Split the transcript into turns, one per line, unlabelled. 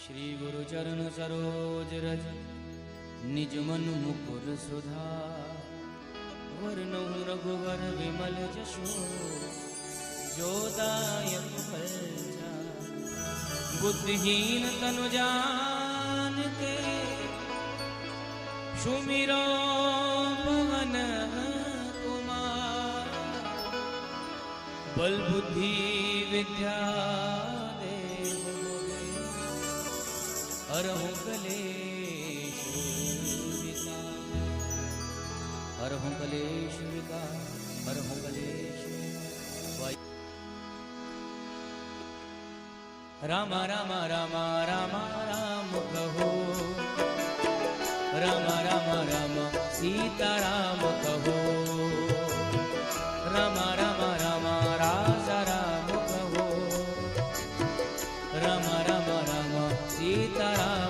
श्री गुरु चरण सरोज रज निज मन मुकुर सुधार वरनहु रघुवर विमल जशो जोदायक फलचार। बुद्धिहीन तनु जानिके सुमिरो पवन कुमार। बल बुद्धि विद्या देव मोहे हरहु कलेश विकार। हरहु कलेश विकार, हरहु कलेश विकार। राम राम राम राम राम कहो, राम राम राम सीता राम कहो, राम राम राम राजा राम कहो, राम राम राम सीता राम